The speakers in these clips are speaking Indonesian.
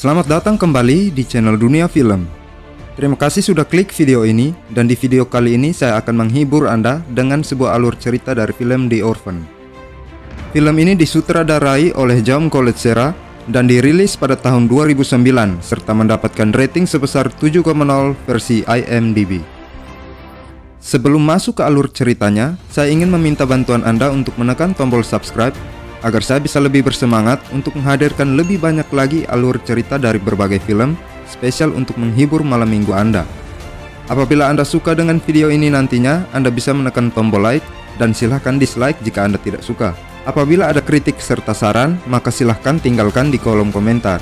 Selamat datang kembali di channel Dunia Film. Terima kasih sudah klik video ini, dan di video kali ini saya akan menghibur Anda dengan sebuah alur cerita dari film The Orphan. Film ini disutradarai oleh Jaume Collet-Serra dan dirilis pada tahun 2009 serta mendapatkan rating sebesar 7,0 versi IMDb. Sebelum masuk ke alur ceritanya, saya ingin meminta bantuan Anda untuk menekan tombol subscribe agar saya bisa lebih bersemangat untuk menghadirkan lebih banyak lagi alur cerita dari berbagai film spesial untuk menghibur malam minggu Anda. Apabila Anda suka dengan video ini nantinya, Anda bisa menekan tombol like dan silahkan dislike jika Anda tidak suka. Apabila ada kritik serta saran, maka silahkan tinggalkan di kolom komentar.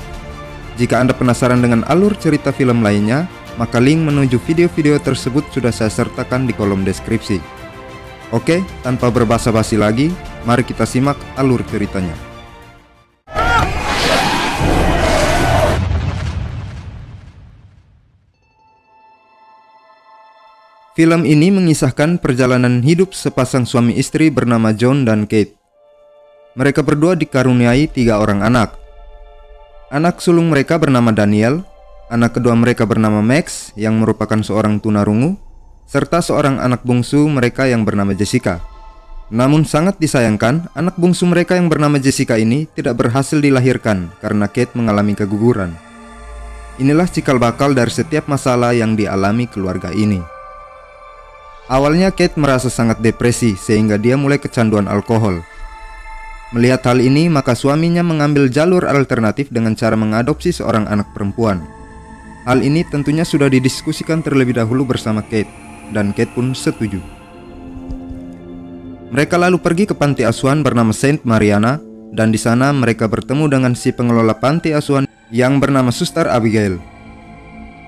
Jika Anda penasaran dengan alur cerita film lainnya, maka link menuju video-video tersebut sudah saya sertakan di kolom deskripsi. Oke, tanpa berbasa-basi lagi, mari kita simak alur ceritanya. Film ini mengisahkan perjalanan hidup sepasang suami istri bernama John dan Kate. Mereka berdua dikaruniai 3 orang anak. Anak sulung mereka bernama Daniel, anak kedua mereka bernama Max yang merupakan seorang tunarungu, serta seorang anak bungsu mereka yang bernama Jessica. Namun sangat disayangkan, anak bungsu mereka yang bernama Jessica ini tidak berhasil dilahirkan karena Kate mengalami keguguran. Inilah cikal bakal dari setiap masalah yang dialami keluarga ini. Awalnya Kate merasa sangat depresi sehingga dia mulai kecanduan alkohol. Melihat hal ini, maka suaminya mengambil jalur alternatif dengan cara mengadopsi seorang anak perempuan. Hal ini tentunya sudah didiskusikan terlebih dahulu bersama Kate, dan Kate pun setuju. Mereka lalu pergi ke panti asuhan bernama Saint Mariana, dan di sana mereka bertemu dengan si pengelola panti asuhan yang bernama Suster Abigail.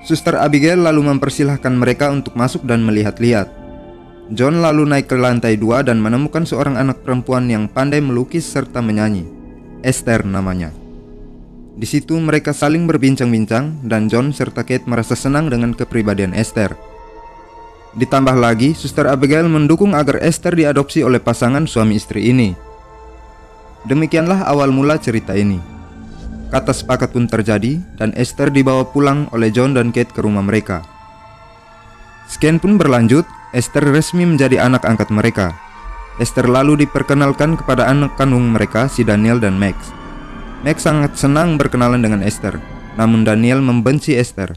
Suster Abigail lalu mempersilahkan mereka untuk masuk dan melihat-lihat. John lalu naik ke lantai 2 dan menemukan seorang anak perempuan yang pandai melukis serta menyanyi. Esther namanya. Di situ mereka saling berbincang-bincang, dan John serta Kate merasa senang dengan kepribadian Esther. Ditambah lagi, Suster Abigail mendukung agar Esther diadopsi oleh pasangan suami istri ini. Demikianlah awal mula cerita ini. Kata sepakat pun terjadi, dan Esther dibawa pulang oleh John dan Kate ke rumah mereka. Sekian pun berlanjut, Esther resmi menjadi anak angkat mereka. Esther lalu diperkenalkan kepada anak kandung mereka, si Daniel dan Max. Max sangat senang berkenalan dengan Esther, namun Daniel membenci Esther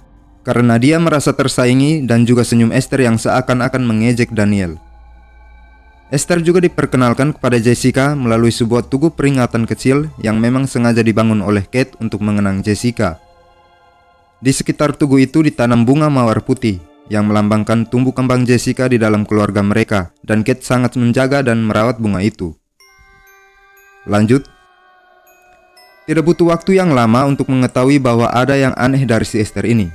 karena dia merasa tersaingi dan juga senyum Esther yang seakan-akan mengejek Daniel. Esther juga diperkenalkan kepada Jessica melalui sebuah tugu peringatan kecil yang memang sengaja dibangun oleh Kate untuk mengenang Jessica. Di sekitar tugu itu ditanam bunga mawar putih yang melambangkan tumbuh kembang Jessica di dalam keluarga mereka, dan Kate sangat menjaga dan merawat bunga itu. Lanjut. Tidak butuh waktu yang lama untuk mengetahui bahwa ada yang aneh dari si Esther ini.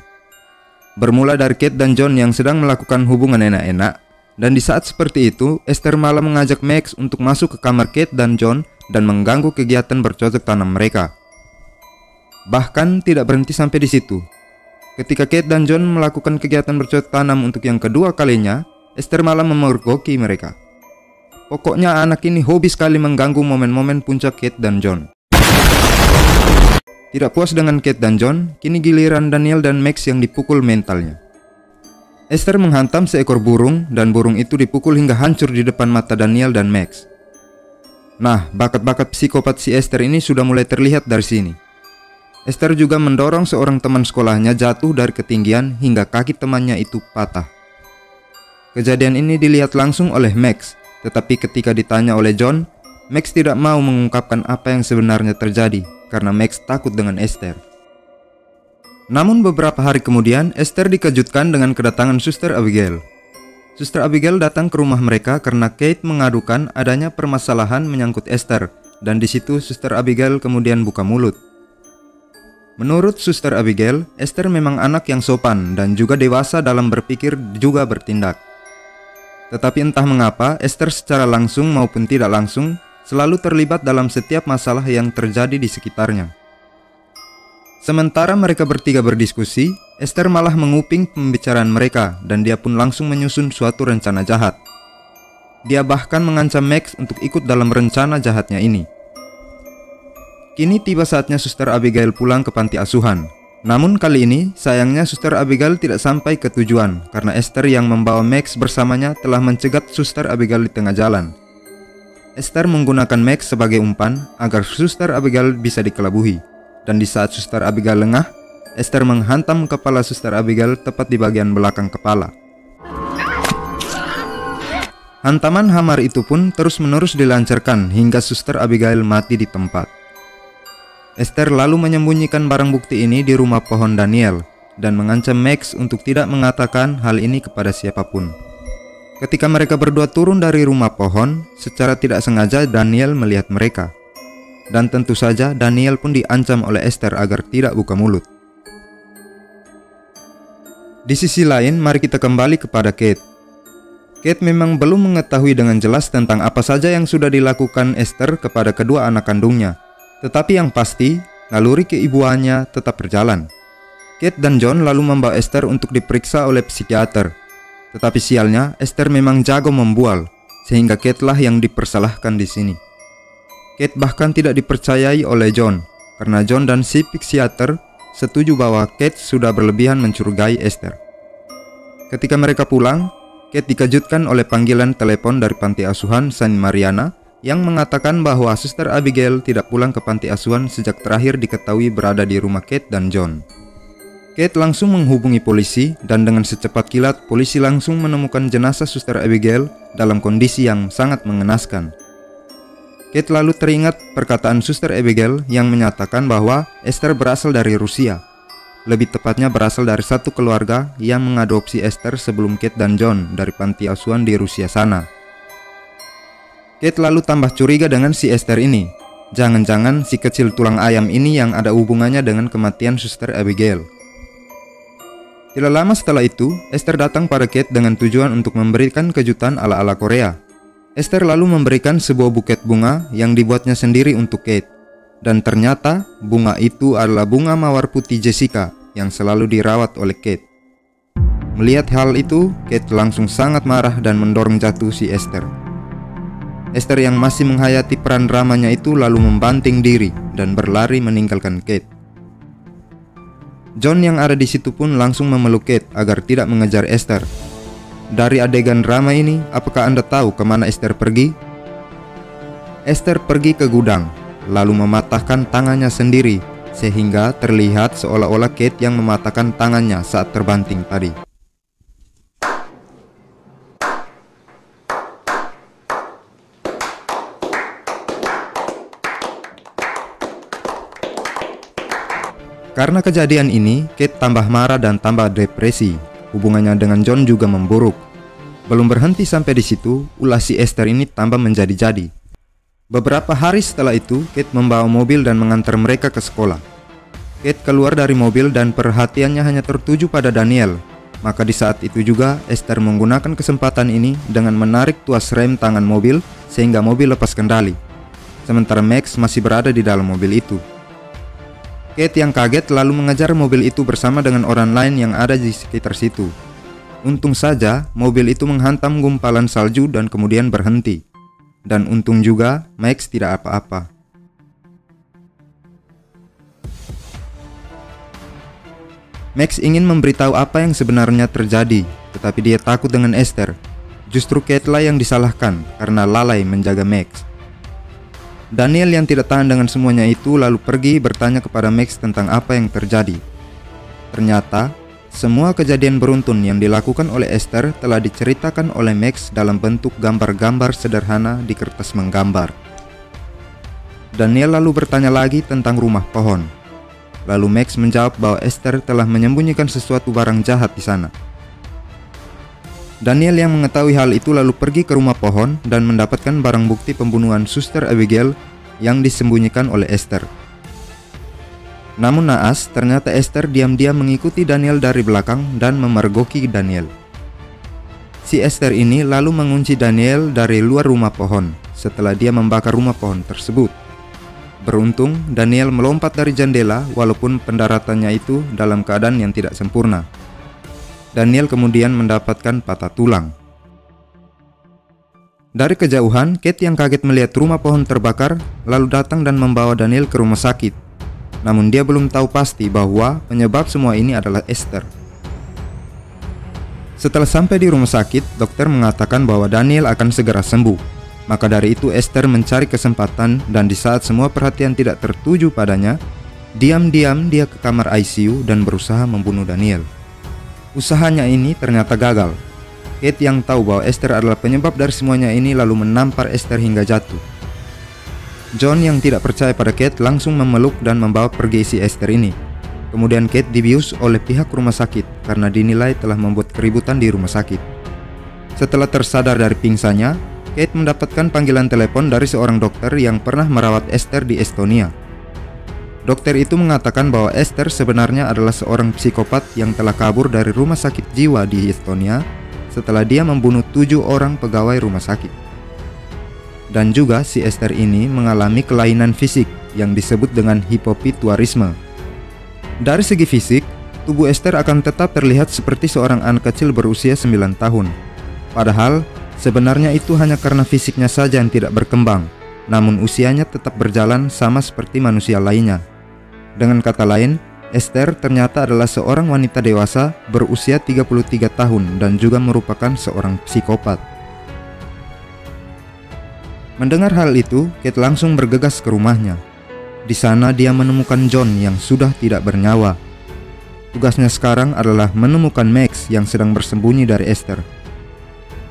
Bermula dari Kate dan John yang sedang melakukan hubungan enak-enak, dan di saat seperti itu, Esther malah mengajak Max untuk masuk ke kamar Kate dan John dan mengganggu kegiatan bercocok tanam mereka. Bahkan tidak berhenti sampai di situ. Ketika Kate dan John melakukan kegiatan bercocok tanam untuk yang kedua kalinya, Esther malah memergoki mereka. Pokoknya anak ini hobi sekali mengganggu momen-momen puncak Kate dan John. Tidak puas dengan Kate dan John, kini giliran Daniel dan Max yang dipukul mentalnya. Esther menghantam seekor burung, dan burung itu dipukul hingga hancur di depan mata Daniel dan Max. Nah, bakat-bakat psikopat si Esther ini sudah mulai terlihat dari sini. Esther juga mendorong seorang teman sekolahnya jatuh dari ketinggian hingga kaki temannya itu patah. Kejadian ini dilihat langsung oleh Max, tetapi ketika ditanya oleh John, Max tidak mau mengungkapkan apa yang sebenarnya terjadi karena Max takut dengan Esther. Namun beberapa hari kemudian, Esther dikejutkan dengan kedatangan Suster Abigail. Suster Abigail datang ke rumah mereka karena Kate mengadukan adanya permasalahan menyangkut Esther, dan di situ Suster Abigail kemudian buka mulut. Menurut Suster Abigail, Esther memang anak yang sopan dan juga dewasa dalam berpikir juga bertindak. Tetapi entah mengapa, Esther secara langsung maupun tidak langsung selalu terlibat dalam setiap masalah yang terjadi di sekitarnya. Sementara mereka bertiga berdiskusi, Esther malah menguping pembicaraan mereka dan dia pun langsung menyusun suatu rencana jahat. Dia bahkan mengancam Max untuk ikut dalam rencana jahatnya ini. Kini tiba saatnya Suster Abigail pulang ke panti asuhan. Namun kali ini sayangnya Suster Abigail tidak sampai ke tujuan karena Esther yang membawa Max bersamanya telah mencegat Suster Abigail di tengah jalan. Esther menggunakan Max sebagai umpan agar Suster Abigail bisa dikelabui. Dan di saat Suster Abigail lengah, Esther menghantam kepala Suster Abigail tepat di bagian belakang kepala. Hantaman hamar itu pun terus-menerus dilancarkan hingga Suster Abigail mati di tempat. Esther lalu menyembunyikan barang bukti ini di rumah pohon Daniel dan mengancam Max untuk tidak mengatakan hal ini kepada siapapun. Ketika mereka berdua turun dari rumah pohon, secara tidak sengaja Daniel melihat mereka. Dan tentu saja Daniel pun diancam oleh Esther agar tidak buka mulut. Di sisi lain, mari kita kembali kepada Kate. Kate memang belum mengetahui dengan jelas tentang apa saja yang sudah dilakukan Esther kepada kedua anak kandungnya. Tetapi yang pasti, naluri keibuannya tetap berjalan. Kate dan John lalu membawa Esther untuk diperiksa oleh psikiater. Tetapi sialnya, Esther memang jago membual, sehingga Kate lah yang dipersalahkan di sini. Kate bahkan tidak dipercayai oleh John, karena John dan si psikiater setuju bahwa Kate sudah berlebihan mencurigai Esther. Ketika mereka pulang, Kate dikejutkan oleh panggilan telepon dari panti asuhan Saint Mariana yang mengatakan bahwa Suster Abigail tidak pulang ke panti asuhan sejak terakhir diketahui berada di rumah Kate dan John. Kate langsung menghubungi polisi dan dengan secepat kilat polisi langsung menemukan jenazah Suster Abigail dalam kondisi yang sangat mengenaskan. Kate lalu teringat perkataan Suster Abigail yang menyatakan bahwa Esther berasal dari Rusia. Lebih tepatnya berasal dari satu keluarga yang mengadopsi Esther sebelum Kate dan John dari panti asuhan di Rusia sana. Kate lalu tambah curiga dengan si Esther ini. Jangan-jangan si kecil tulang ayam ini yang ada hubungannya dengan kematian Suster Abigail. Tidak lama setelah itu, Esther datang pada Kate dengan tujuan untuk memberikan kejutan ala-ala Korea. Esther lalu memberikan sebuah buket bunga yang dibuatnya sendiri untuk Kate. Dan ternyata bunga itu adalah bunga mawar putih Jessica yang selalu dirawat oleh Kate. Melihat hal itu, Kate langsung sangat marah dan mendorong jatuh si Esther. Esther yang masih menghayati peran dramanya itu lalu membanting diri dan berlari meninggalkan Kate. John yang ada di situ pun langsung memeluk Kate agar tidak mengejar Esther. Dari adegan drama ini, apakah Anda tahu kemana Esther pergi? Esther pergi ke gudang, lalu mematahkan tangannya sendiri, sehingga terlihat seolah-olah Kate yang mematahkan tangannya saat terbanting tadi. Karena kejadian ini, Kate tambah marah dan tambah depresi. Hubungannya dengan John juga memburuk. Belum berhenti sampai di situ, ulah si Esther ini tambah menjadi-jadi. Beberapa hari setelah itu, Kate membawa mobil dan mengantar mereka ke sekolah. Kate keluar dari mobil dan perhatiannya hanya tertuju pada Daniel. Maka di saat itu juga, Esther menggunakan kesempatan ini dengan menarik tuas rem tangan mobil sehingga mobil lepas kendali. Sementara Max masih berada di dalam mobil itu. Kate yang kaget lalu mengejar mobil itu bersama dengan orang lain yang ada di sekitar situ. Untung saja mobil itu menghantam gumpalan salju dan kemudian berhenti. Dan untung juga Max tidak apa-apa. Max ingin memberitahu apa yang sebenarnya terjadi, tetapi dia takut dengan Esther. Justru Kate lah yang disalahkan karena lalai menjaga Max. Daniel yang tidak tahan dengan semuanya itu lalu pergi bertanya kepada Max tentang apa yang terjadi. Ternyata, semua kejadian beruntun yang dilakukan oleh Esther telah diceritakan oleh Max dalam bentuk gambar-gambar sederhana di kertas menggambar. Daniel lalu bertanya lagi tentang rumah pohon. Lalu Max menjawab bahwa Esther telah menyembunyikan sesuatu barang jahat di sana. Daniel yang mengetahui hal itu lalu pergi ke rumah pohon dan mendapatkan barang bukti pembunuhan Suster Abigail yang disembunyikan oleh Esther. Namun naas, ternyata Esther diam-diam mengikuti Daniel dari belakang dan memergoki Daniel. Si Esther ini lalu mengunci Daniel dari luar rumah pohon setelah dia membakar rumah pohon tersebut. Beruntung, Daniel melompat dari jendela walaupun pendaratannya itu dalam keadaan yang tidak sempurna. Daniel kemudian mendapatkan patah tulang. Dari kejauhan, Kate yang kaget melihat rumah pohon terbakar lalu datang dan membawa Daniel ke rumah sakit. Namun dia belum tahu pasti bahwa penyebab semua ini adalah Esther. Setelah sampai di rumah sakit, dokter mengatakan bahwa Daniel akan segera sembuh. Maka dari itu Esther mencari kesempatan dan di saat semua perhatian tidak tertuju padanya, diam-diam dia ke kamar ICU dan berusaha membunuh Daniel. Usahanya ini ternyata gagal. Kate yang tahu bahwa Esther adalah penyebab dari semuanya ini lalu menampar Esther hingga jatuh. John yang tidak percaya pada Kate langsung memeluk dan membawa pergi si Esther ini. Kemudian Kate dibius oleh pihak rumah sakit karena dinilai telah membuat keributan di rumah sakit. Setelah tersadar dari pingsannya, Kate mendapatkan panggilan telepon dari seorang dokter yang pernah merawat Esther di Estonia. Dokter itu mengatakan bahwa Esther sebenarnya adalah seorang psikopat yang telah kabur dari rumah sakit jiwa di Estonia setelah dia membunuh 7 orang pegawai rumah sakit. Dan juga si Esther ini mengalami kelainan fisik yang disebut dengan hipopituarisme. Dari segi fisik, tubuh Esther akan tetap terlihat seperti seorang anak kecil berusia 9 tahun. Padahal, sebenarnya itu hanya karena fisiknya saja yang tidak berkembang, namun usianya tetap berjalan sama seperti manusia lainnya. Dengan kata lain, Esther ternyata adalah seorang wanita dewasa berusia 33 tahun dan juga merupakan seorang psikopat. Mendengar hal itu, Kate langsung bergegas ke rumahnya. Di sana dia menemukan John yang sudah tidak bernyawa. Tugasnya sekarang adalah menemukan Max yang sedang bersembunyi dari Esther.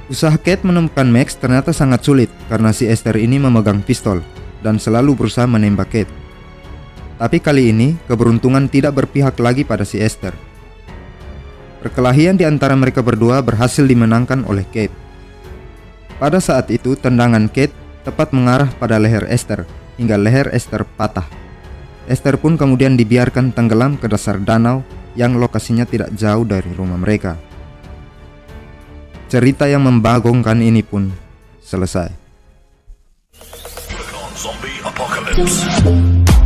Usaha Kate menemukan Max ternyata sangat sulit karena si Esther ini memegang pistol dan selalu berusaha menembak Kate. Tapi kali ini, keberuntungan tidak berpihak lagi pada si Esther. Perkelahian di antara mereka berdua berhasil dimenangkan oleh Kate. Pada saat itu, tendangan Kate tepat mengarah pada leher Esther, hingga leher Esther patah. Esther pun kemudian dibiarkan tenggelam ke dasar danau yang lokasinya tidak jauh dari rumah mereka. Cerita yang membagongkan ini pun selesai. Zombie Apocalypse.